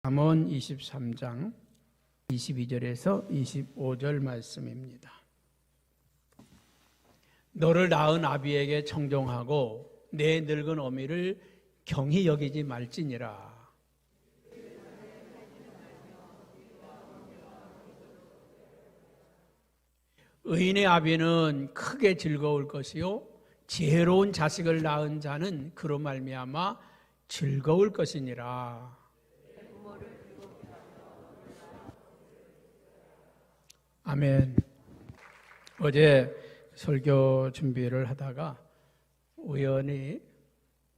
잠언 23장 22절에서 25절 말씀입니다. 너를 낳은 아비에게 청종하고 내 늙은 어미를 경히 여기지 말지니라. 의인의 아비는 크게 즐거울 것이요 지혜로운 자식을 낳은 자는 그로 말미암아 즐거울 것이니라. 아멘. 어제 설교 준비를 하다가 우연히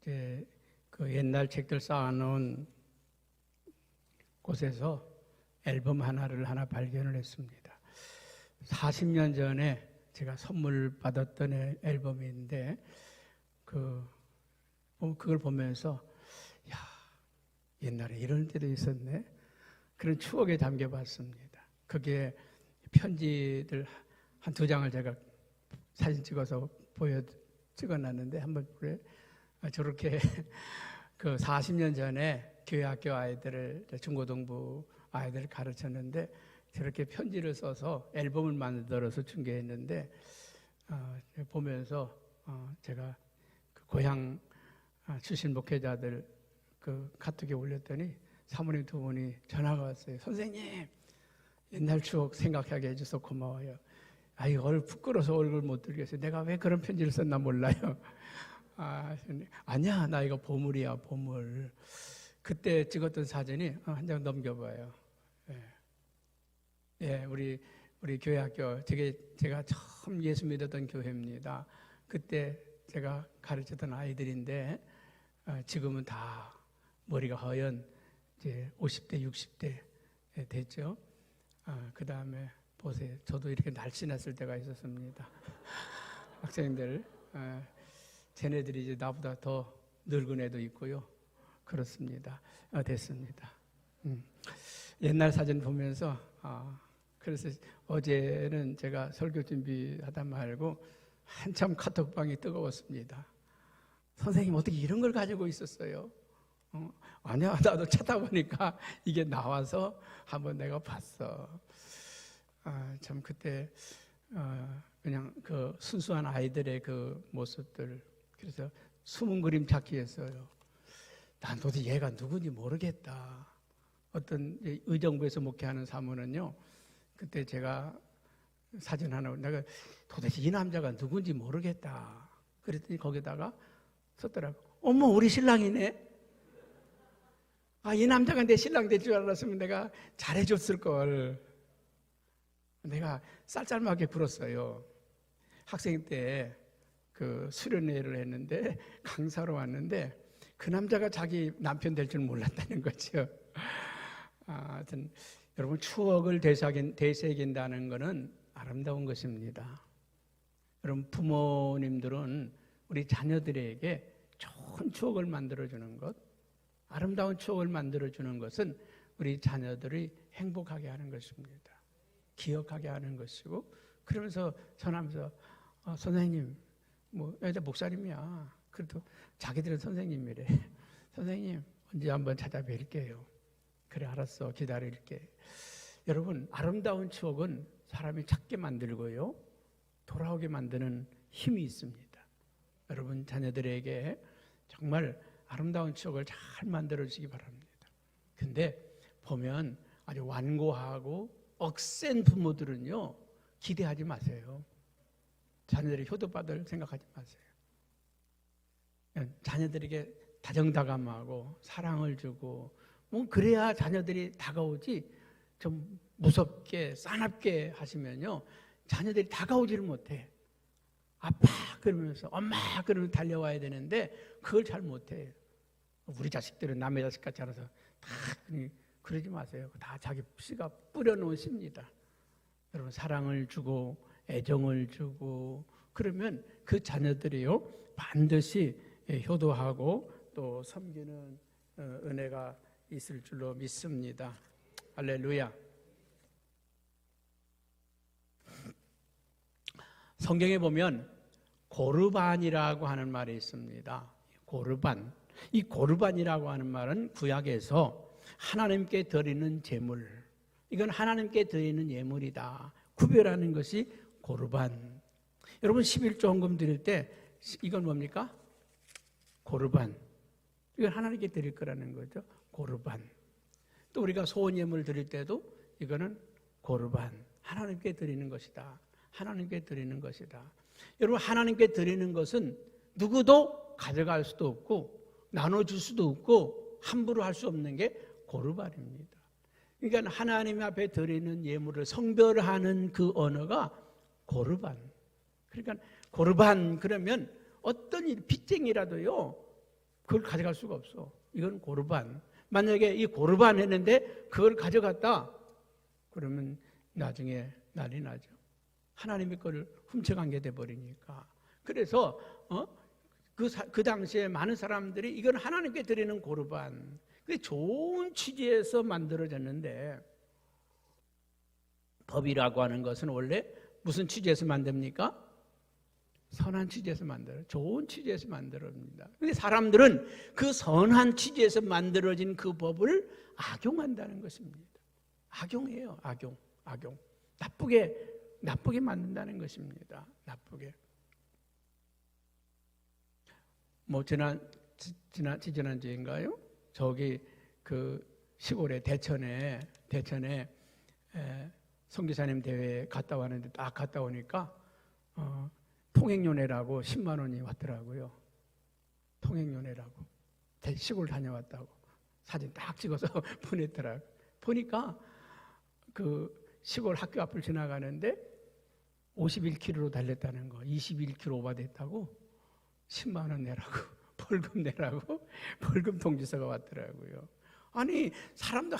이제 그 옛날 책들 쌓아놓은 곳에서 앨범 하나를 발견을 했습니다. 40년 전에 제가 선물 받았던 앨범인데 그걸 보면서 야, 옛날에 이런 때도 있었네. 그런 추억에 담겨봤습니다. 그게 편지들 한 2장을 제가 사진 찍어서 찍어놨는데 한번 그래 저렇게 그 40년 전에 교회 학교 아이들을 중고등부 아이들을 가르쳤는데 저렇게 편지를 써서 앨범을 만들어서 중계했는데 보면서 제가 그 고향 출신 목회자들 그 카톡에 올렸더니 사모님 2분이 전화가 왔어요. 선생님, 옛날 추억 생각하게 해줘서 고마워요. 이걸 부끄러워서 얼굴 못 들겠어요. 내가 왜 그런 편지를 썼나 몰라요. 아니야, 나 이거 보물이야, 보물. 그때 찍었던 사진이 한 장 넘겨봐요. 예, 우리 교회 학교, 제가 처음 예수 믿었던 교회입니다. 그때 제가 가르쳤던 아이들인데 지금은 다 머리가 허연 이제 50대, 60대 됐죠. 그 다음에 보세요. 저도 이렇게 날씬했을 때가 있었습니다. 학생들, 쟤네들이 이제 나보다 더 늙은 애도 있고요. 그렇습니다. 됐습니다. 옛날 사진 보면서, 그래서 어제는 제가 설교 준비하다 말고 한참 카톡방이 뜨거웠습니다. 선생님, 어떻게 이런 걸 가지고 있었어요? 아니야, 나도 찾다 보니까 이게 나와서 한번 내가 봤어. 참 그때 그냥 그 순수한 아이들의 그 모습들, 그래서 숨은 그림 찾기 했어요. 난 도대체 얘가 누군지 모르겠다. 어떤 의정부에서 목회하는 사모는요, 그때 제가 사진 하나, 내가 도대체 이 남자가 누군지 모르겠다. 그랬더니 거기다가 썼더라고. 어머, 우리 신랑이네. 이 남자가 내 신랑 될 줄 알았으면 내가 잘해줬을 걸. 내가 쌀쌀하게 굴었어요. 학생 때 그 수련회를 했는데 강사로 왔는데 그 남자가 자기 남편 될 줄 몰랐다는 거죠. 하여튼 여러분, 추억을 되새긴다는 것은 아름다운 것입니다. 여러분, 부모님들은 우리 자녀들에게 좋은 추억을 만들어주는 것, 아름다운 추억을 만들어주는 것은 우리 자녀들이 행복하게 하는 것입니다. 기억하게 하는 것이고, 그러면서 전하면서 선생님, 여자 목사님이야. 그래도 자기들은 선생님이래. 선생님, 언제 한번 찾아뵐게요. 그래, 알았어, 기다릴게. 여러분, 아름다운 추억은 사람이 찾게 만들고요, 돌아오게 만드는 힘이 있습니다. 여러분, 자녀들에게 정말 아름다운 추억을 잘 만들어주시기 바랍니다. 근데 보면 아주 완고하고 억센 부모들은요, 기대하지 마세요. 자녀들이 효도받을 생각하지 마세요. 자녀들에게 다정다감하고 사랑을 주고 그래야 자녀들이 다가오지, 좀 무섭게 싸납게 하시면요, 자녀들이 다가오지를 못해. 아빠 그러면서 엄마 그러면서 달려와야 되는데 그걸 잘 못해. 우리 자식들은 남의 자식 같지 않아서 다 그러지 마세요. 다 자기 씨가 뿌려놓은 씨입니다. 여러분, 사랑을 주고 애정을 주고 그러면 그 자녀들이요, 반드시 효도하고 또 섬기는 은혜가 있을 줄로 믿습니다. 할렐루야. 성경에 보면 고르반이라고 하는 말이 있습니다. 고르반. 이 고르반이라고 하는 말은 구약에서 하나님께 드리는 제물, 이건 하나님께 드리는 예물이다. 구별하는 것이 고르반. 여러분 11조 헌금 드릴 때 이건 뭡니까? 고르반. 이건 하나님께 드릴 거라는 거죠. 고르반. 또 우리가 소원 예물 드릴 때도 이거는 고르반. 하나님께 드리는 것이다. 하나님께 드리는 것이다. 여러분 하나님께 드리는 것은 누구도 가져갈 수도 없고 나눠줄 수도 없고 함부로 할 수 없는 게 고르반입니다. 그러니까 하나님 앞에 드리는 예물을 성별하는 그 언어가 고르반. 그러니까 고르반 그러면 어떤 빚쟁이라도요 그걸 가져갈 수가 없어. 이건 고르반. 만약에 이 고르반 했는데 그걸 가져갔다 그러면 나중에 난리 나죠. 하나님의 거를 훔쳐간 게 돼버리니까. 그래서 그 당시에 많은 사람들이 이건 하나님께 드리는 고르반. 그게 좋은 취지에서 만들어졌는데 법이라고 하는 것은 원래 무슨 취지에서 만듭니까? 선한 취지에서 만들어요. 좋은 취지에서 만들어집니다. 그런데 사람들은 그 선한 취지에서 만들어진 그 법을 악용한다는 것입니다. 악용해요. 악용. 나쁘게 만든다는 것입니다. 나쁘게. 뭐 지난주인가요? 저기 그 시골에 대천에 선교사님 대회에 갔다 왔는데 딱 갔다 오니까 통행료내라고 10만 원이 왔더라고요. 통행료내라고. 시골 다녀왔다고. 사진 딱 찍어서 보냈더라고요. 보니까 그 시골 학교 앞을 지나가는데 51km로 달렸다는 거. 21km 오버됐다고 10만 원 내라고. 벌금 내라고. 벌금 통지서가 왔더라고요. 아니 사람도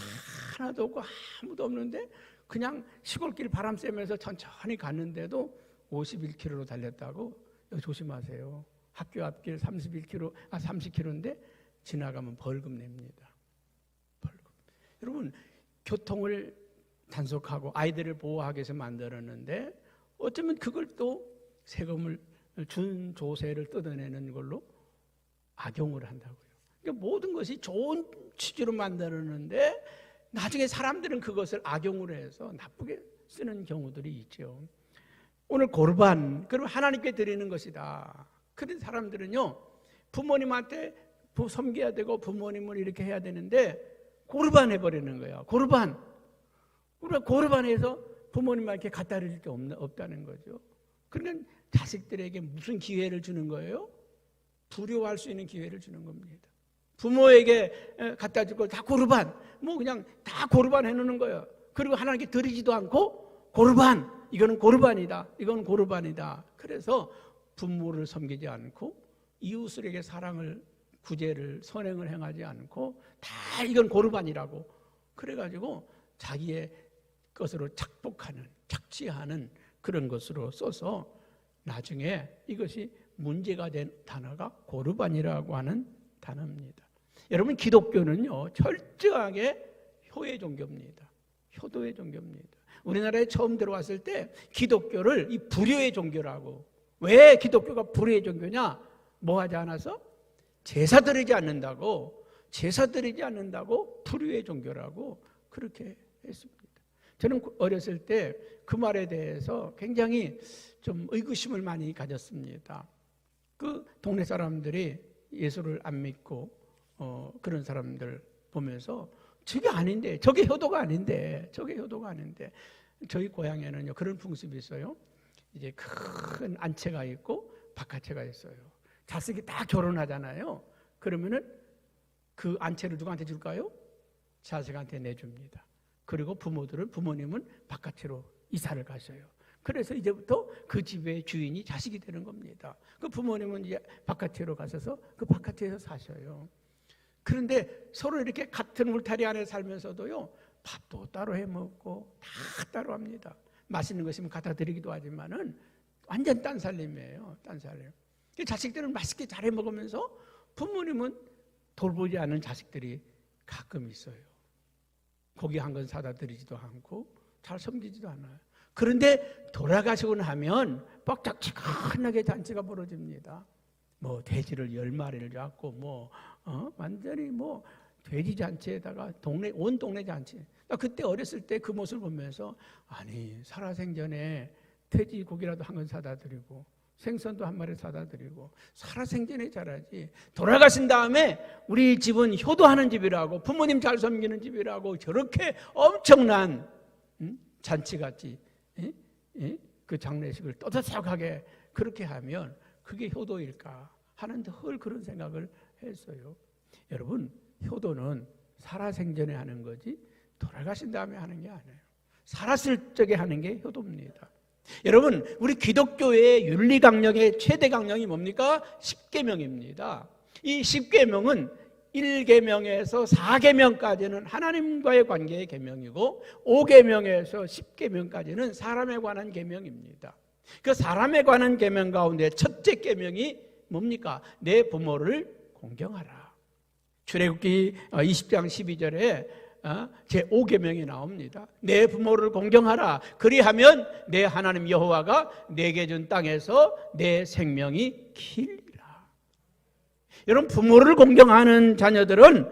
하나도 없고 아무도 없는데 그냥 시골길 바람 쐬면서 천천히 갔는데도 51km로 달렸다고. 조심하세요. 학교 앞길 30km인데 지나가면 벌금 냅니다. 벌금. 여러분 교통을 단속하고 아이들을 보호하기 위해서 만들었는데 어쩌면 그걸 또 세금을 준 조세를 뜯어내는 걸로 악용을 한다고요. 그러니까 모든 것이 좋은 취지로 만들었는데 나중에 사람들은 그것을 악용을 해서 나쁘게 쓰는 경우들이 있죠. 오늘 고르반, 그럼 하나님께 드리는 것이다. 그런 사람들은요, 부모님한테 섬겨야 되고 부모님을 이렇게 해야 되는데 고르반 해버리는 거예요. 고르반. 우리가 고르반해서 부모님한테 갖다 드릴 게 없다는 거죠. 그러니까 자식들에게 무슨 기회를 주는 거예요? 불효할 수 있는 기회를 주는 겁니다. 부모에게 갖다 주고 다 고르반, 뭐 그냥 다 고르반 해놓는 거예요. 그리고 하나님께 드리지도 않고 고르반, 이거는 고르반이다. 이건 고르반이다. 그래서 부모를 섬기지 않고 이웃에게 사랑을, 구제를, 선행을 행하지 않고 다 이건 고르반이라고 그래가지고 자기의 것으로 착취하는 그런 것으로 써서 나중에 이것이 문제가 된 단어가 고르반이라고 하는 단어입니다. 여러분 기독교는요 철저하게 효의 종교입니다. 효도의 종교입니다. 우리나라에 처음 들어왔을 때 기독교를 이 불효의 종교라고. 왜 기독교가 불효의 종교냐? 뭐 하지 않아서? 제사 드리지 않는다고 불효의 종교라고 그렇게 했습니다. 저는 어렸을 때 그 말에 대해서 굉장히 좀 의구심을 많이 가졌습니다. 그 동네 사람들이 예수를 안 믿고 그런 사람들 보면서 저게 아닌데, 저게 효도가 아닌데 저희 고향에는요 그런 풍습이 있어요. 이제 큰 안채가 있고 바깥채가 있어요. 자식이 딱 결혼하잖아요. 그러면은 그 안채를 누구한테 줄까요? 자식한테 내줍니다. 그리고 부모님은 바깥으로 이사를 가셔요. 그래서 이제부터 그 집의 주인이 자식이 되는 겁니다. 그 부모님은 이제 바깥으로 가셔서 그 바깥에서 사셔요. 그런데 서로 이렇게 같은 울타리 안에 살면서도요, 밥도 따로 해 먹고 다 따로 합니다. 맛있는 거 있으면 갖다 드리기도 하지만은 완전 딴 살림이에요. 딴 살림. 자식들은 맛있게 잘 해 먹으면서 부모님은 돌보지 않는 자식들이 가끔 있어요. 고기 한 건 사다 드리지도 않고 잘 섬기지도 않아요. 그런데 돌아가시고 나면 뻑적지근하게 잔치가 벌어집니다. 뭐 돼지를 10마리를 잡고 완전히 돼지 잔치에다가 온 동네 잔치. 나 그때 어렸을 때 그 모습을 보면서 아니 살아생전에 돼지고기라도 한 건 사다 드리고 생선도 한 마리 사다 드리고 살아생전에 잘하지. 돌아가신 다음에 우리 집은 효도하는 집이라고 부모님 잘 섬기는 집이라고 저렇게 엄청난 잔치같이 그 장례식을 떠들썩하게 그렇게 하면 그게 효도일까 하는데 헐 그런 생각을 했어요. 여러분 효도는 살아생전에 하는 거지 돌아가신 다음에 하는 게 아니에요. 살았을 적에 하는 게 효도입니다. 여러분 우리 기독교의 윤리강령의 최대 강령이 뭡니까? 10계명입니다. 이 10계명은 1계명에서 4계명까지는 하나님과의 관계의 계명이고 5계명에서 10계명까지는 사람에 관한 계명입니다. 그 사람에 관한 계명 가운데 첫째 계명이 뭡니까? 내 부모를 공경하라. 출애굽기 20장 12절에 제5계명이 나옵니다. 내 부모를 공경하라. 그리하면 내 하나님 여호와가 내게 준 땅에서 내 생명이 길리라. 여러분 부모를 공경하는 자녀들은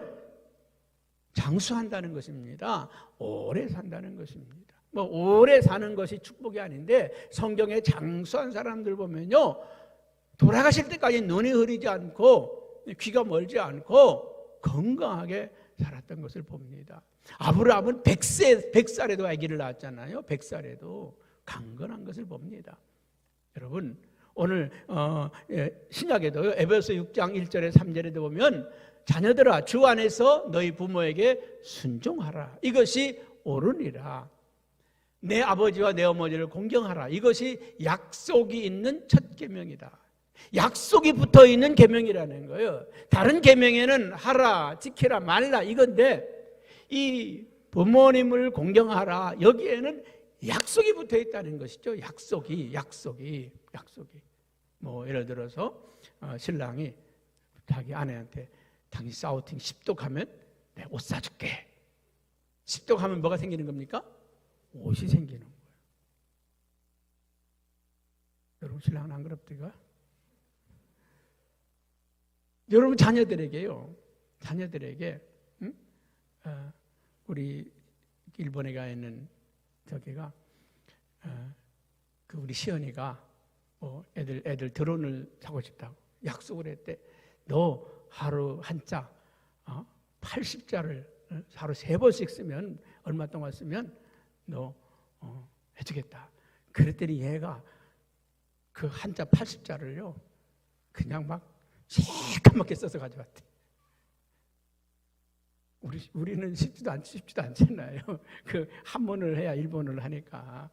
장수한다는 것입니다. 오래 산다는 것입니다. 오래 사는 것이 축복이 아닌데 성경에 장수한 사람들 보면요 돌아가실 때까지 눈이 흐리지 않고 귀가 멀지 않고 건강하게 살았던 것을 봅니다. 아브라함은 100살에도 아기를 낳았잖아요. 100살에도 강건한 것을 봅니다. 여러분 오늘 신약에도 에베소 6장 1절에 3절에도 보면 자녀들아 주 안에서 너희 부모에게 순종하라. 이것이 옳으니라. 내 아버지와 내 어머니를 공경하라. 이것이 약속이 있는 첫 계명이다. 약속이 붙어있는 계명이라는 거예요. 다른 계명에는 하라, 지키라, 말라 이건데 이 부모님을 공경하라 여기에는 약속이 붙어있다는 것이죠. 약속이 예를 들어서 신랑이 자기 아내한테 당신 싸우팅 10도 가면 내가 옷 사줄게. 10도 가면 뭐가 생기는 겁니까? 옷이 생기는 거예요. 여러분 신랑은 안 그럽디가? 여러분 자녀들에게요. 자녀들에게 우리 일본에 가 있는 저기가 그 우리 시연이가 애들 드론을 사고 싶다고 약속을 했대. 너 하루 한자 80자를 하루 3번씩 쓰면 얼마 동안 쓰면 너 해주겠다. 그랬더니 얘가 그 한자 80자를요 그냥 막 새까맣게 써서 가져왔대. 우리는 쉽지도 않잖아요. 그 한문을 해야 일본어를 하니까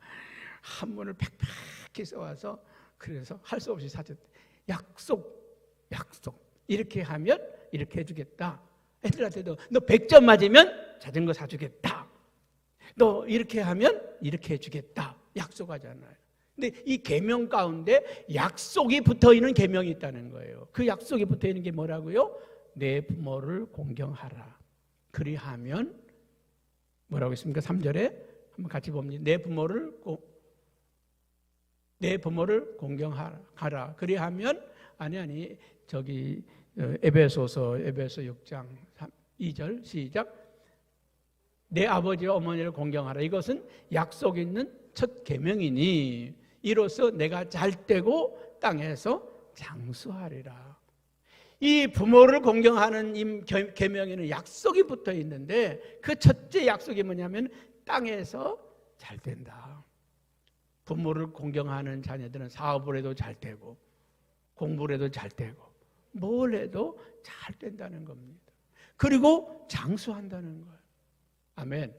한문을 팩팩히 써와서 그래서 할 수 없이 사줬대. 약속 이렇게 하면 이렇게 해주겠다. 애들한테도 너 100점 맞으면 자전거 사주겠다. 너 이렇게 하면 이렇게 해주겠다. 약속하잖아요. 근데 이 계명 가운데 약속이 붙어있는 계명이 있다는 거예요. 그 약속이 붙어있는 게 뭐라고요? 내 부모를 공경하라. 그리하면 뭐라고 했습니까? 3절에 한번 같이 봅니다. 내 부모를 공경하라. 그리하면 저기 에베소 6장 2절 시작. 내 아버지와 어머니를 공경하라. 이것은 약속 있는 첫 계명이니 이로써 내가 잘되고 땅에서 장수하리라. 이 부모를 공경하는 이 계명에는 약속이 붙어 있는데 그 첫째 약속이 뭐냐면 땅에서 잘된다. 부모를 공경하는 자녀들은 사업을 해도 잘되고 공부를 해도 잘되고 뭘 해도 잘 된다는 겁니다. 그리고 장수한다는 거예요. 아멘.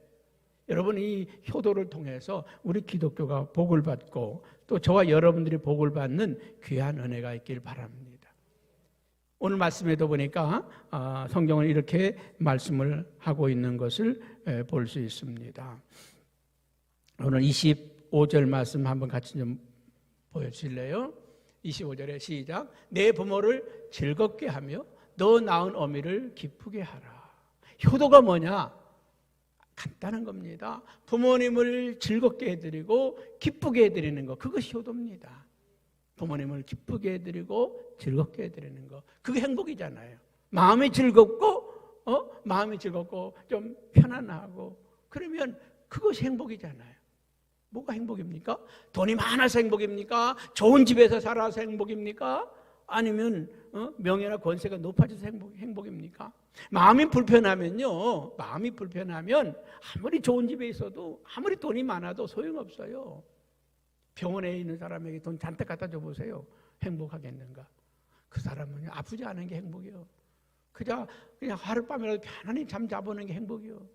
여러분 이 효도를 통해서 우리 기독교가 복을 받고 또 저와 여러분들이 복을 받는 귀한 은혜가 있길 바랍니다. 오늘 말씀에도 보니까 성경은 이렇게 말씀을 하고 있는 것을 볼 수 있습니다. 오늘 25절 말씀 한번 같이 좀 보여주실래요? 25절에 시작. 내 부모를 즐겁게 하며 너 낳은 어미를 기쁘게 하라. 효도가 뭐냐? 간단한 겁니다. 부모님을 즐겁게 해드리고 기쁘게 해드리는 것, 그것이 효도입니다. 부모님을 기쁘게 해드리고 즐겁게 해드리는 것, 그게 행복이잖아요. 마음이 즐겁고 마음이 즐겁고 좀 편안하고 그러면 그것이 행복이잖아요. 뭐가 행복입니까? 돈이 많아서 행복입니까? 좋은 집에서 살아서 행복입니까? 아니면 명예나 권세가 높아져서 행복입니까? 마음이 불편하면요, 마음이 불편하면 아무리 좋은 집에 있어도 아무리 돈이 많아도 소용없어요. 병원에 있는 사람에게 돈 잔뜩 갖다 줘 보세요. 행복하겠는가? 그 사람은 아프지 않은 게 행복이요. 그냥 하룻밤이라도 편안히 잠 자보는 게 행복이요.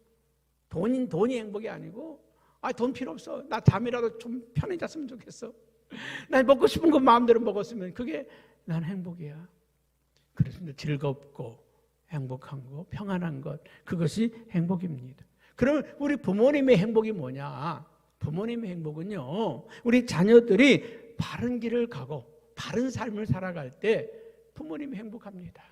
돈이 행복이 아니고, 돈 필요 없어. 나 잠이라도 좀 편히 잤으면 좋겠어. 나 먹고 싶은 거 마음대로 먹었으면 그게 난 행복이야. 그래서 즐겁고 행복한 거, 평안한 것, 그것이 행복입니다. 그러면 우리 부모님의 행복이 뭐냐? 부모님의 행복은요, 우리 자녀들이 바른 길을 가고 바른 삶을 살아갈 때 부모님이 행복합니다.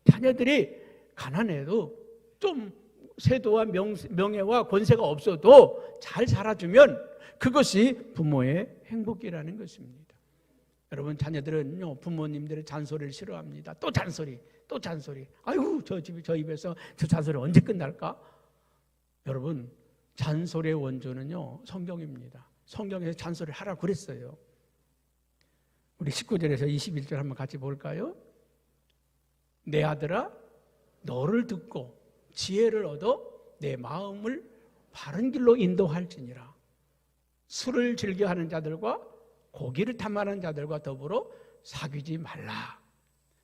자녀들이 가난해도 좀 세도와 명예와 권세가 없어도 잘 살아주면 그것이 부모의 행복이라는 것입니다. 여러분, 자녀들은요, 부모님들의 잔소리를 싫어합니다. 또 잔소리. 아이고, 저 입에서 저 잔소리 언제 끝날까? 여러분, 잔소리의 원조는요, 성경입니다. 성경에서 잔소리 하라고 그랬어요. 우리 19절에서 21절 한번 같이 볼까요? 내 아들아, 너를 듣고 지혜를 얻어 내 마음을 바른 길로 인도할지니라. 술을 즐겨하는 자들과 고기를 탐하는 자들과 더불어 사귀지 말라.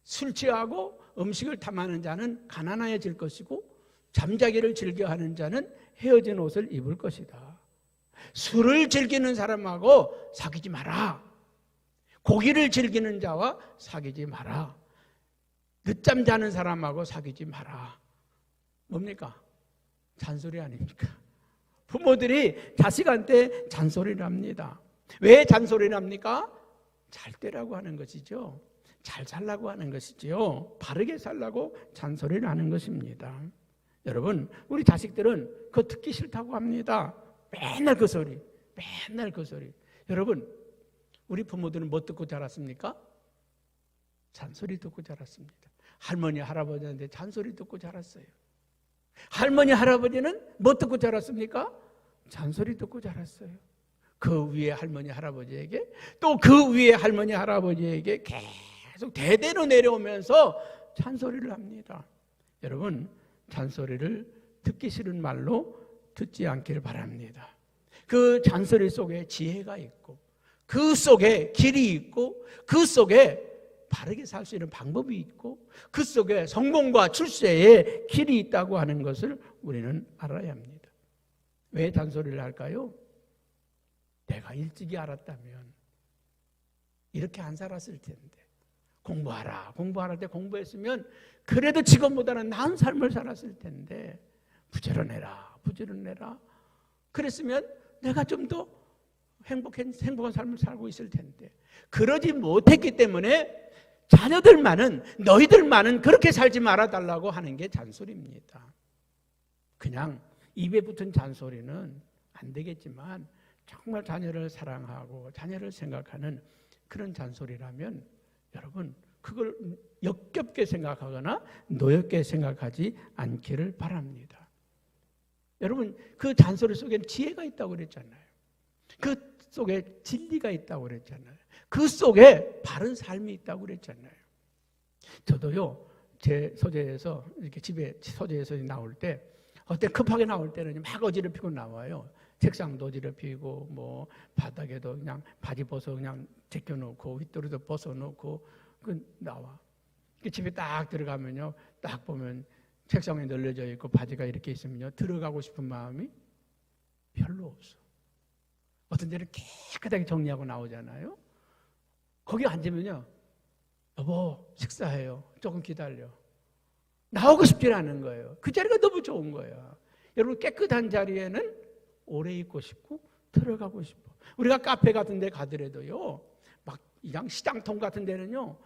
술 취하고 음식을 탐하는 자는 가난해질 것이고 잠자기를 즐겨하는 자는 헤어진 옷을 입을 것이다. 술을 즐기는 사람하고 사귀지 마라. 고기를 즐기는 자와 사귀지 마라. 늦잠 자는 사람하고 사귀지 마라. 뭡니까? 잔소리 아닙니까? 부모들이 자식한테 잔소리를 합니다. 왜 잔소리를 합니까? 잘 되라고 하는 것이죠. 잘 살라고 하는 것이죠. 바르게 살라고 잔소리를 하는 것입니다. 여러분, 우리 자식들은 그거 듣기 싫다고 합니다. 맨날 그 소리. 여러분, 우리 부모들은 뭐 듣고 자랐습니까? 잔소리 듣고 자랐습니다. 할머니, 할아버지한테 잔소리 듣고 자랐어요. 할머니, 할아버지는 뭐 듣고 자랐습니까? 잔소리 듣고 자랐어요. 그 위에 할머니, 할아버지에게, 또 그 위에 할머니, 할아버지에게 계속 대대로 내려오면서 잔소리를 합니다. 여러분, 잔소리를 듣기 싫은 말로 듣지 않기를 바랍니다. 그 잔소리 속에 지혜가 있고, 그 속에 길이 있고, 그 속에 바르게 살 수 있는 방법이 있고, 그 속에 성공과 출세의 길이 있다고 하는 것을 우리는 알아야 합니다. 왜 잔소리를 할까요? 내가 일찍이 알았다면 이렇게 안 살았을 텐데, 공부할 때 공부했으면 그래도 지금보다는 나은 삶을 살았을 텐데, 부지런해라. 그랬으면 내가 좀 더 행복한 삶을 살고 있을 텐데, 그러지 못했기 때문에 너희들만은 그렇게 살지 말아달라고 하는 게 잔소리입니다. 그냥 입에 붙은 잔소리는 안 되겠지만, 정말 자녀를 사랑하고 자녀를 생각하는 그런 잔소리라면 여러분, 그걸 역겹게 생각하거나 노엽게 생각하지 않기를 바랍니다. 여러분, 그 잔소리 속에는 지혜가 있다고 그랬잖아요. 그 속에 진리가 있다고 그랬잖아요. 그 속에 바른 삶이 있다고 그랬잖아요. 저도요, 제 서재에서 이렇게 집에 서재에서 나올 때, 어때 급하게 나올 때는 막 어지럽히고 나와요. 책상도 어지럽히고, 뭐 바닥에도 그냥 바지 벗어 그냥 제껴놓고, 윗도리도 벗어놓고 나와. 집에 딱 들어가면요, 딱 보면 책상에 널려져 있고 바지가 이렇게 있으면요, 들어가고 싶은 마음이 별로 없어. 어떤 데는 깨끗하게 정리하고 나오잖아요. 거기 앉으면요, 여보 식사해요, 조금 기다려. 나오고 싶지 않은 거예요. 그 자리가 너무 좋은 거예요. 여러분, 깨끗한 자리에는 오래 있고 싶고 들어가고 싶어. 우리가 카페 같은 데 가더라도요, 막 그냥 시장통 같은 데는요,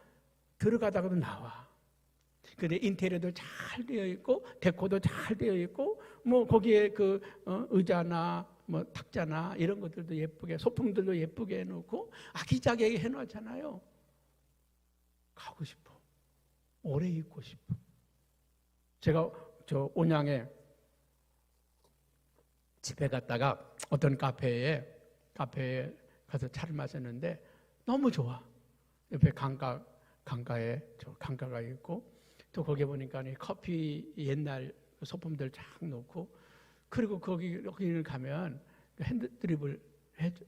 들어가다가도 나와. 근데 인테리어도 잘 되어 있고 데코도 잘 되어 있고, 뭐 거기에 그 의자나 뭐 탁자나 이런 것들도 예쁘게, 소품들도 예쁘게 해놓고 아기자기하게 해놓잖아요. 가고 싶어. 오래 있고 싶어. 제가 저 온양에 집에 갔다가 어떤 카페에 가서 차를 마셨는데 너무 좋아. 옆에 강가에 저 강가가 있고 또 거기 보니까 커피 옛날 소품들 쫙 놓고 그리고 거기를 가면 핸드드립을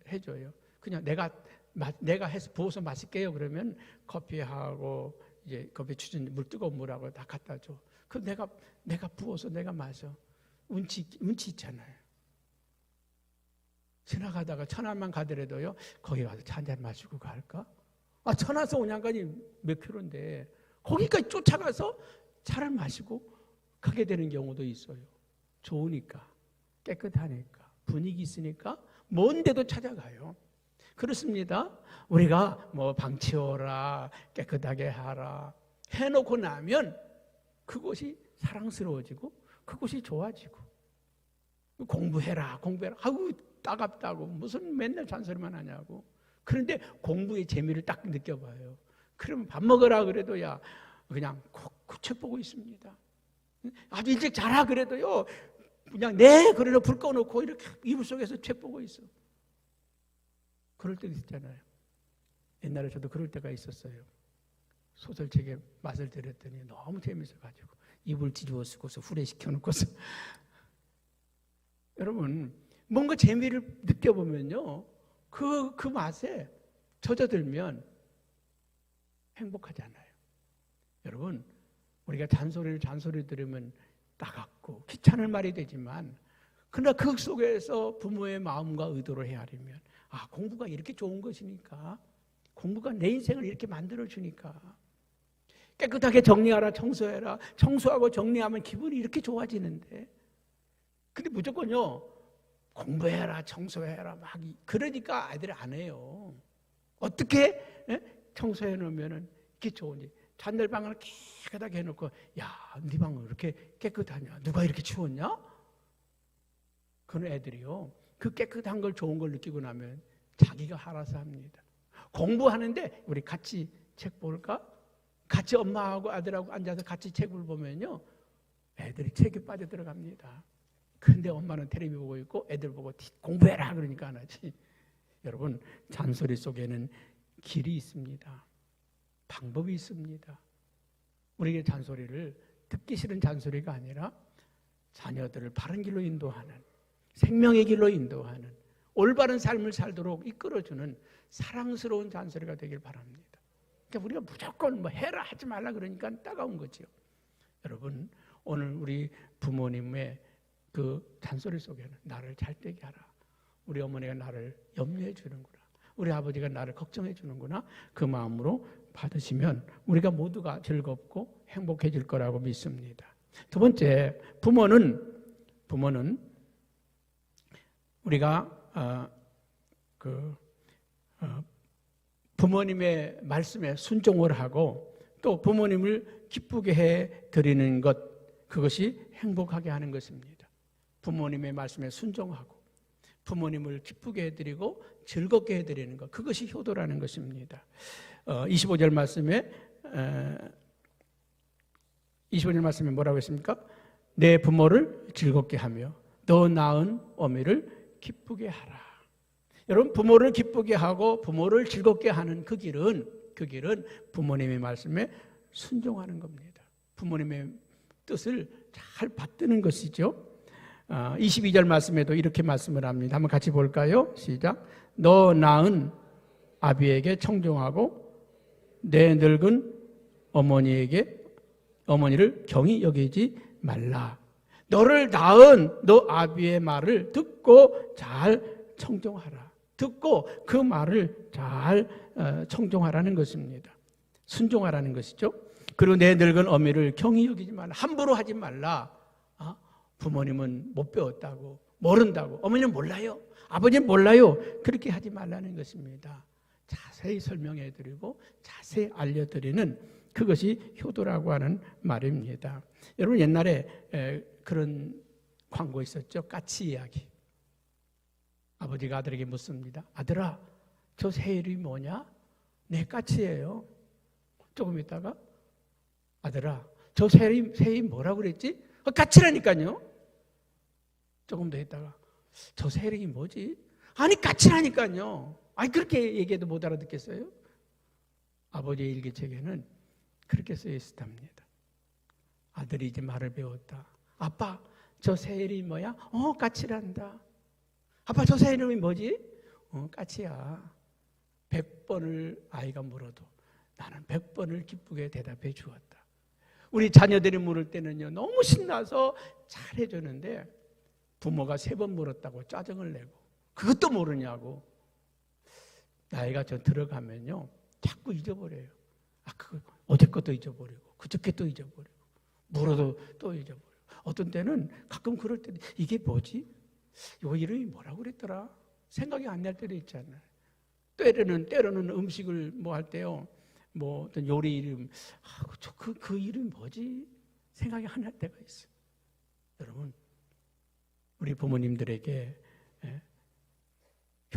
해줘요. 그냥 내가 해서 부어서 마실게요. 그러면 커피하고 이제 커피 추진 물 뜨거운 물하고 다 갖다 줘. 그럼 내가 부어서 내가 마셔. 운치 있잖아요. 지나가다가 천안만 가더라도요. 거기 가서 차 한잔 마시고 갈까? 천안에서 온양까지 몇 킬로인데 거기까지 쫓아가서 차를 마시고 가게 되는 경우도 있어요. 좋으니까, 깨끗하니까, 분위기 있으니까 먼 데도 찾아가요. 그렇습니다. 우리가 뭐 방치워라, 깨끗하게 하라 해놓고 나면 그것이 사랑스러워지고 그것이 좋아지고 공부해라. 아우 따갑다고 무슨 맨날 잔소리만 하냐고. 그런데 공부의 재미를 딱 느껴봐요. 그러면 밥 먹으라 그래도 야 그냥 책 보고 있습니다. 아주 일찍 자라 그래도요 그냥 네 그래도 불 꺼놓고 이렇게 이불 속에서 책 보고 있어. 그럴 때도 있잖아요. 옛날에 저도 그럴 때가 있었어요. 소설책에 맛을 들였더니 너무 재밌어가지고 이불 뒤집어 쓰고서 후레 시켜놓고서 여러분 뭔가 재미를 느껴보면요 그 맛에 젖어들면 행복하잖아요. 여러분 우리가 잔소리 들으면 따갑고 귀찮은 말이 되지만 그러나 그 속에서 부모의 마음과 의도를 헤아리면 공부가 이렇게 좋은 것이니까 공부가 내 인생을 이렇게 만들어주니까 깨끗하게 정리하라 청소해라 청소하고 정리하면 기분이 이렇게 좋아지는데 근데 무조건요 공부해라 청소해라 막 그러니까 아이들이 안 해요. 어떻게 청소해 놓으면 이렇게 좋은지 잔들방을 깨끗하게 해놓고 야, 네 방은 이렇게 깨끗하냐 누가 이렇게 치웠냐? 그런 애들이요 그 깨끗한 걸 좋은 걸 느끼고 나면 자기가 알아서 합니다. 공부하는데 우리 같이 책 볼까? 같이 엄마하고 아들하고 앉아서 같이 책을 보면요 애들이 책에 빠져들어갑니다. 근데 엄마는 텔레비 보고 있고 애들 보고 공부해라 그러니까 안 하지. 여러분 잔소리 속에는 길이 있습니다. 방법이 있습니다. 우리에게 잔소리를 듣기 싫은 잔소리가 아니라 자녀들을 바른 길로 인도하는 생명의 길로 인도하는 올바른 삶을 살도록 이끌어주는 사랑스러운 잔소리가 되길 바랍니다. 그러니까 우리가 무조건 뭐 해라 하지 말라 그러니까 따가운 거죠. 여러분 오늘 우리 부모님의 그 잔소리 속에는 나를 잘되게 하라. 우리 어머니가 나를 염려해 주는구나. 우리 아버지가 나를 걱정해 주는구나. 그 마음으로 받으시면 우리가 모두가 즐겁고 행복해질 거라고 믿습니다. 두 번째, 부모는 우리가 부모님의 말씀에 순종을 하고 또 부모님을 기쁘게 해 드리는 것 그것이 행복하게 하는 것입니다. 부모님의 말씀에 순종하고 부모님을 기쁘게 해드리고 즐겁게 해드리는 것 그것이 효도라는 것입니다. 25절 말씀에 뭐라고 했습니까? 내 부모를 즐겁게 하며 더 나은 어미를 기쁘게 하라. 여러분 부모를 기쁘게 하고 부모를 즐겁게 하는 그 길은 부모님의 말씀에 순종하는 겁니다. 부모님의 뜻을 잘 받드는 것이죠. 22절 말씀에도 이렇게 말씀을 합니다. 한번 같이 볼까요? 시작. 너 낳은 아비에게 청종하고 내 늙은 어머니를 경히 여기지 말라. 너를 낳은 너 아비의 말을 듣고 잘 청종하라. 듣고 그 말을 잘 청종하라는 것입니다. 순종하라는 것이죠. 그리고 내 늙은 어미를 경히 여기지 말라. 함부로 하지 말라. 부모님은 못 배웠다고 모른다고 어머니는 몰라요. 아버지는 몰라요. 그렇게 하지 말라는 것입니다. 자세히 설명해 드리고 자세히 알려드리는 그것이 효도라고 하는 말입니다. 여러분 옛날에 그런 광고 있었죠. 까치 이야기. 아버지가 아들에게 묻습니다. 아들아 저 새 이름이 뭐냐? 네 까치예요. 조금 있다가 아들아 저 새 이름 뭐라고 그랬지? 까칠하니까요. 조금 더 있다가 저 세력이 뭐지? 아니 까칠하니까요. 아니 그렇게 얘기해도 못 알아듣겠어요? 아버지의 일기책에는 그렇게 쓰여 있었답니다. 아들이 이제 말을 배웠다. 아빠 저 새 이름이 뭐야? 까칠한다. 아빠 저 새 이름이 뭐지? 까치야. 100번을 아이가 물어도 나는 100번을 기쁘게 대답해 주었다. 우리 자녀들이 물을 때는요 너무 신나서 잘해주는데 부모가 3번 물었다고 짜증을 내고 그것도 모르냐고. 나이가 저 들어가면요 자꾸 잊어버려요. 그거 어제 것도 잊어버리고 그저께 또 잊어버리고 물어도 또 잊어버리고 어떤 때는 가끔 그럴 때는 이게 뭐지? 요 이름이 뭐라고 그랬더라? 생각이 안 날 때도 있잖아요. 때로는 음식을 뭐 할 때요 뭐 어떤 요리 이름 그 이름이 뭐지? 생각이 안 날 때가 있어요. 여러분 우리 부모님들에게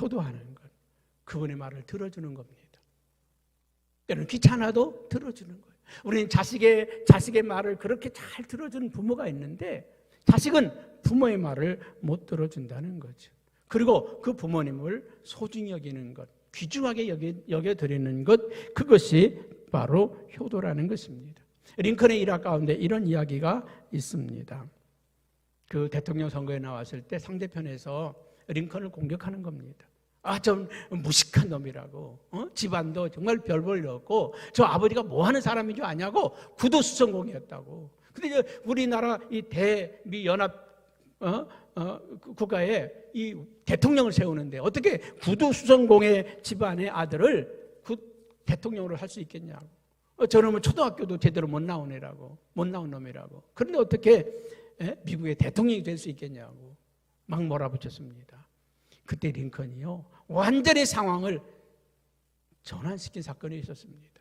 효도하는 것, 그분의 말을 들어주는 겁니다. 때로는 귀찮아도 들어주는 거예요. 우리는 자식의 말을 그렇게 잘 들어주는 부모가 있는데 자식은 부모의 말을 못 들어준다는 거죠. 그리고 그 부모님을 소중히 여기는 것, 귀중하게 여겨드리는 것, 그것이 바로 효도라는 것입니다. 링컨의 일화 가운데 이런 이야기가 있습니다. 그 대통령 선거에 나왔을 때 상대편에서 링컨을 공격하는 겁니다. 좀 무식한 놈이라고, 집안도 정말 별 볼 일 없고 저 아버지가 뭐 하는 사람인 줄 아냐고, 구도수성공이었다고. 근데 이제 우리나라 이 대미 연합 국가에 이 대통령을 세우는데 어떻게 구도수성공의 집안의 아들을 대통령으로 할 수 있겠냐고. 저놈은 초등학교도 제대로 못 나온 놈이라고. 그런데 어떻게 미국의 대통령이 될 수 있겠냐고 막 몰아붙였습니다. 그때 링컨이요 완전히 상황을 전환시킨 사건이 있었습니다.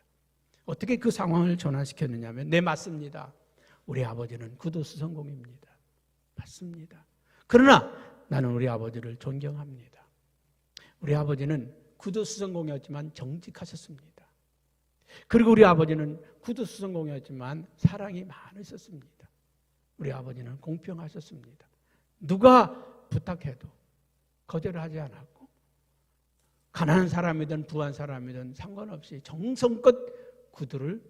어떻게 그 상황을 전환시켰느냐면, 네 맞습니다. 우리 아버지는 구도수성공입니다. 맞습니다. 그러나 나는 우리 아버지를 존경합니다. 우리 아버지는 구도수성공이었지만 정직하셨습니다. 그리고 우리 아버지는 구도수성공이었지만 사랑이 많으셨습니다. 우리 아버지는 공평하셨습니다. 누가 부탁해도 거절하지 않았고, 가난한 사람이든 부한 사람이든 상관없이 정성껏 구두를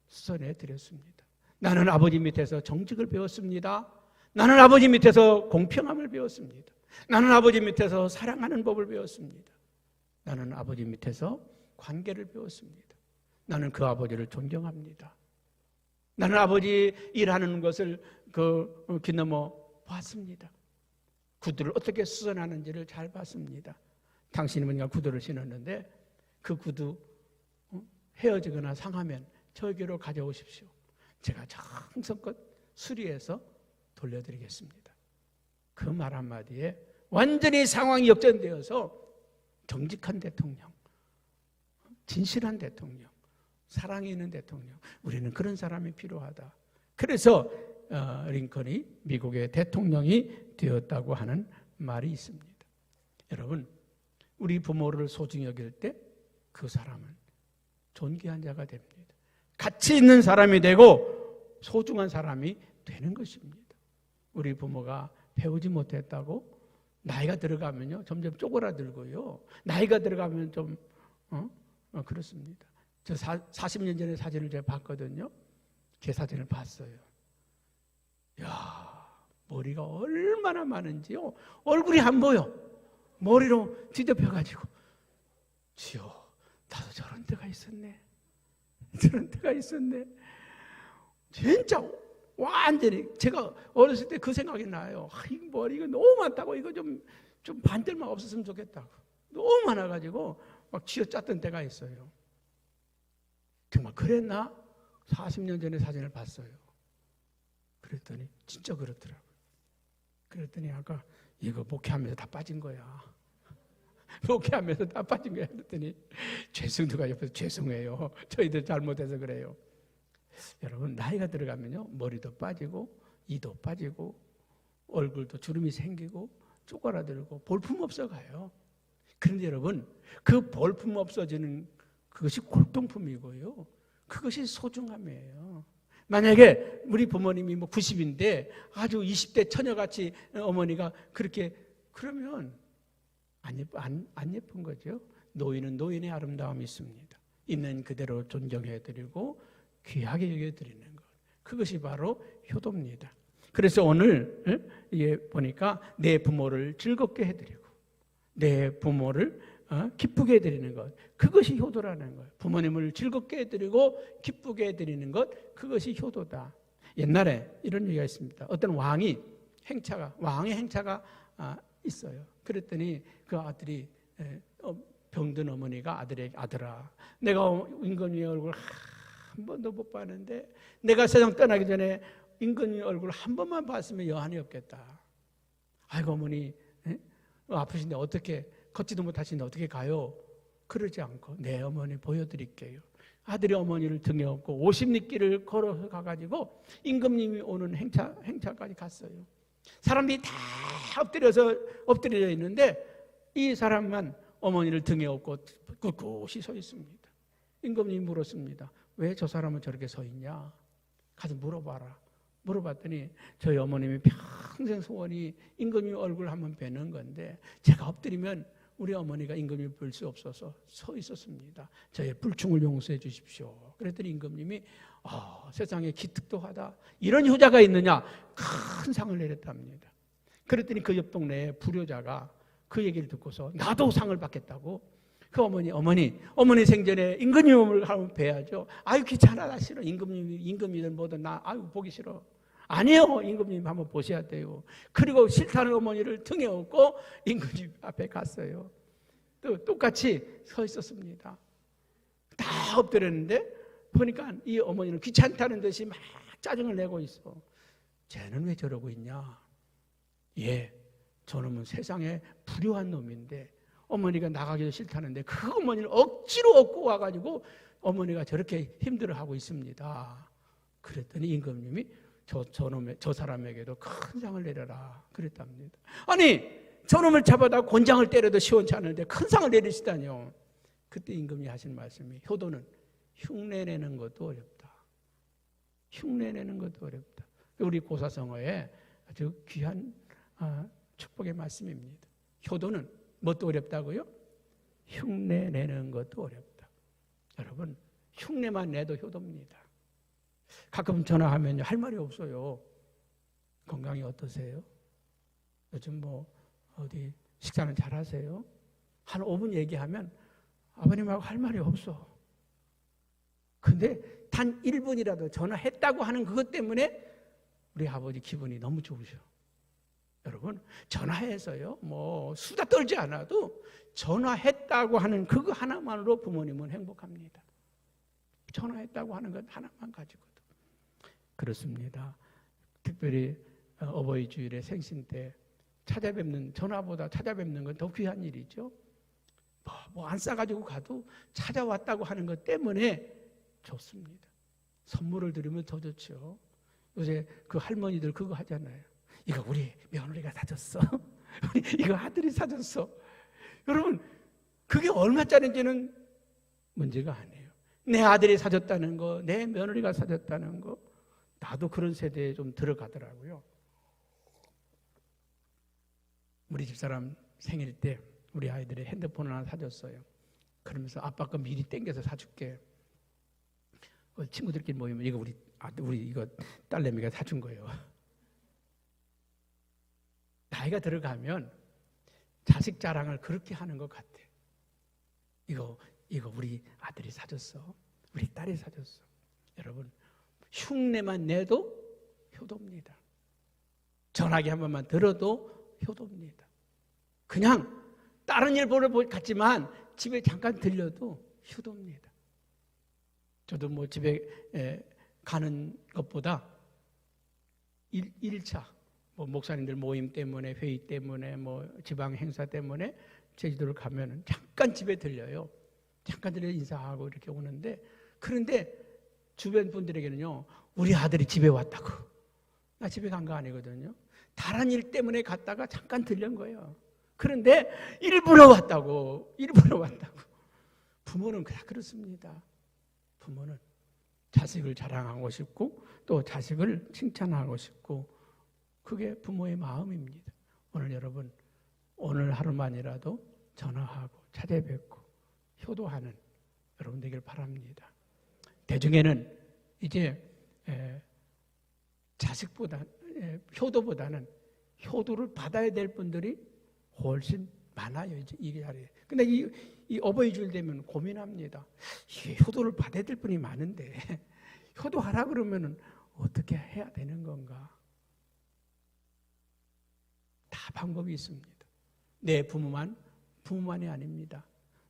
수선해 드렸습니다. 나는 아버지 밑에서 정직을 배웠습니다. 나는 아버지 밑에서 공평함을 배웠습니다. 나는 아버지 밑에서 사랑하는 법을 배웠습니다. 나는 아버지 밑에서 관계를 배웠습니다. 나는 그 아버지를 존경합니다. 나는 아버지 일하는 것을 길 넘어 봤습니다. 구두를 어떻게 수선하는지를 잘 봤습니다. 당신은 구두를 신었는데 그 구두 헤어지거나 상하면 저에게로 가져오십시오. 제가 정성껏 수리해서 돌려드리겠습니다. 그 말 한마디에 완전히 상황이 역전되어서 정직한 대통령, 진실한 대통령, 사랑이 있는 대통령, 우리는 그런 사람이 필요하다. 그래서 링컨이 미국의 대통령이 되었다고 하는 말이 있습니다. 여러분, 우리 부모를 소중히 여길 때 그 사람은 존귀한 자가 됩니다. 가치 있는 사람이 되고 소중한 사람이 되는 것입니다. 우리 부모가 배우지 못했다고 나이가 들어가면요 점점 쪼그라들고요, 나이가 들어가면 좀 그렇습니다. 저 40년 전에 사진을 제가 봤거든요. 제 사진을 봤어요. 야, 머리가 얼마나 많은지요. 얼굴이 안 보여. 머리로 뒤덮여가지고, 지요, 나도 저런 때가 있었네. 저런 때가 있었네. 진짜 완전히 제가 어렸을 때 그 생각이 나요. 이 머리가 너무 많다고, 이거 좀 반들만 없었으면 좋겠다고. 너무 많아가지고 막 쥐어짰던 때가 있어요. 정말 그랬나? 40년 전에 사진을 봤어요. 그랬더니 진짜 그렇더라고요. 그랬더니 아까 이거 목회하면서 다 빠진 거야. 목회하면서 다 빠진 거야. 그랬더니 누가 옆에서 죄송해요. 저희들 잘못해서 그래요. 여러분, 나이가 들어가면요 머리도 빠지고 이도 빠지고 얼굴도 주름이 생기고 쪼그라들고 볼품 없어가요. 그런데 여러분, 그 볼품 없어지는 그것이 골동품이고요, 그것이 소중함이에요. 만약에 우리 부모님이 뭐 90인데 아주 20대 처녀같이 어머니가 그렇게 그러면 안 예쁜 거죠. 노인은 노인의 아름다움이 있습니다. 있는 그대로 존경해드리고 귀하게 여겨드리는 것. 그것이 바로 효도입니다. 그래서 오늘 보니까 내 부모를 즐겁게 해드리고 내 부모를 기쁘게 해드리는 것, 그것이 효도라는 거예요. 부모님을 즐겁게 해드리고 기쁘게 해드리는 것, 그것이 효도다. 옛날에 이런 얘기가 있습니다. 어떤 왕의 행차가 있어요. 그랬더니 그 아들이 병든 어머니가 아들아, 내가 임금님의 얼굴 한 번도 못 봤는데 내가 세상 떠나기 전에 임금님 얼굴 한 번만 봤으면 여한이 없겠다. 아이고 어머니 아프신데 어떻게 걷지도 못하시는데 어떻게 가요? 그러지 않고 내 어머니 보여드릴게요. 아들이 어머니를 등에 업고 50리길을 걸어서 가가지고 임금님이 오는 행차까지 갔어요. 사람들이 다 엎드려 있는데 이 사람만 어머니를 등에 업고 꿋꿋이 서 있습니다. 임금님이 물었습니다. 왜 저 사람은 저렇게 서 있냐? 가서 물어봐라. 물어봤더니 저희 어머님이 평생 소원이 임금님 얼굴 한번 뵈는 건데 제가 엎드리면 우리 어머니가 임금님을 볼 수 없어서 서 있었습니다. 저의 불충을 용서해 주십시오. 그랬더니 임금님이 세상에 기특도하다. 이런 효자가 있느냐? 큰 상을 내렸답니다. 그랬더니 그 옆 동네에 불효자가 그 얘기를 듣고서 나도 상을 받겠다고 그 어머니 생전에 임금님을 한번 뵈야죠. 아유 귀찮아, 나 싫어. 임금님은 뭐든 나 아유 보기 싫어. 아니요, 임금님 한번 보셔야 돼요. 그리고 싫다는 어머니를 등에 업고 임금님 앞에 갔어요. 또 똑같이 서 있었습니다. 다 엎드렸는데 보니까 이 어머니는 귀찮다는 듯이 막 짜증을 내고 있어. 쟤는 왜 저러고 있냐? 저놈은 세상에 불효한 놈인데 어머니가 나가기도 싫다는데 그 어머니를 억지로 업고 와가지고 어머니가 저렇게 힘들어하고 있습니다. 그랬더니 임금님이 저 사람에게도 큰 상을 내려라 그랬답니다. 아니 저놈을 잡아다 곤장을 때려도 시원찮은데 큰 상을 내리시다니요. 그때 임금님이 하신 말씀이 효도는 흉내내는 것도 어렵다. 흉내내는 것도 어렵다. 우리 고사성어에 아주 귀한 축복의 말씀입니다. 효도는 뭣도 어렵다고요? 흉내내는 것도 어렵다. 여러분 흉내만 내도 효도입니다. 가끔 전화하면 할 말이 없어요. 건강이 어떠세요? 요즘 어디 식사는 잘 하세요? 한 5분 얘기하면 아버님하고 할 말이 없어. 근데 단 1분이라도 전화했다고 하는 그것 때문에 우리 아버지 기분이 너무 좋으셔. 여러분 전화해서요 수다 떨지 않아도 전화했다고 하는 그거 하나만으로 부모님은 행복합니다. 전화했다고 하는 것 하나만 가지고도 그렇습니다. 특별히 어버이 주일에 생신 때 전화보다 찾아뵙는 건 더 귀한 일이죠. 안 싸가지고 가도 찾아왔다고 하는 것 때문에 좋습니다. 선물을 드리면 더 좋죠. 요새 그 할머니들 그거 하잖아요. 이거 우리 며느리가 사줬어. 이거 아들이 사줬어. 여러분 그게 얼마짜리인지는 문제가 아니에요. 내 아들이 사줬다는 거, 내 며느리가 사줬다는 거, 나도 그런 세대에 좀 들어가더라고요. 우리 집사람 생일 때 우리 아이들이 핸드폰을 하나 사줬어요. 그러면서 아빠 거 미리 땡겨서 사줄게. 친구들끼리 모이면 이거 우리 이거 딸내미가 사준 거예요. 나이가 들어가면 자식 자랑을 그렇게 하는 것 같아. 이거 우리 아들이 사줬어. 우리 딸이 사줬어. 여러분 흉내만 내도 효도입니다. 전화기 한 번만 들어도 효도입니다. 그냥 다른 일 보러 갔지만 집에 잠깐 들려도 효도입니다. 저도 집에 가는 것보다 1차 목사님들 모임 때문에 회의 때문에 지방 행사 때문에 제주도를 가면 잠깐 집에 들려요. 잠깐 들려 인사하고 이렇게 오는데 그런데 주변 분들에게는요 우리 아들이 집에 왔다고. 나 집에 간 거 아니거든요. 다른 일 때문에 갔다가 잠깐 들른 거예요. 그런데 일부러 왔다고. 부모는 그렇습니다. 부모는 자식을 자랑하고 싶고 또 자식을 칭찬하고 싶고 그게 부모의 마음입니다. 오늘 여러분 오늘 하루만이라도 전화하고 찾아뵙고 효도하는 여러분 되길 바랍니다. 대중에는 이제 자식보다 효도보다는 효도를 받아야 될 분들이 훨씬 많아요. 이제 이 자리에. 근데 이 어버이주일 되면 고민합니다. 효도를 받아야 될 분이 많은데 효도하라 그러면은 어떻게 해야 되는 건가? 다 방법이 있습니다. 내 부모만이 아닙니다.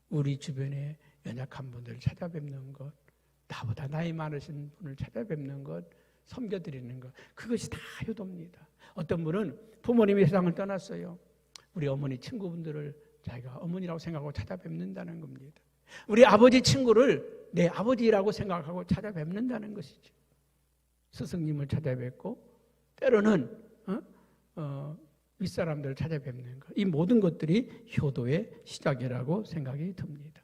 우리 주변에 연약한 분들을 찾아뵙는 것, 나보다 나이 많으신 분을 찾아뵙는 것, 섬겨드리는 것, 그것이 다 효도입니다. 어떤 분은 부모님이 세상을 떠났어요. 우리 어머니 친구분들을 자기가 어머니라고 생각하고 찾아뵙는다는 겁니다. 우리 아버지 친구를 내 아버지라고 생각하고 찾아뵙는다는 것이죠. 스승님을 찾아뵙고 때로는 윗사람들을 찾아뵙는 것. 이 모든 것들이 효도의 시작이라고 생각이 듭니다.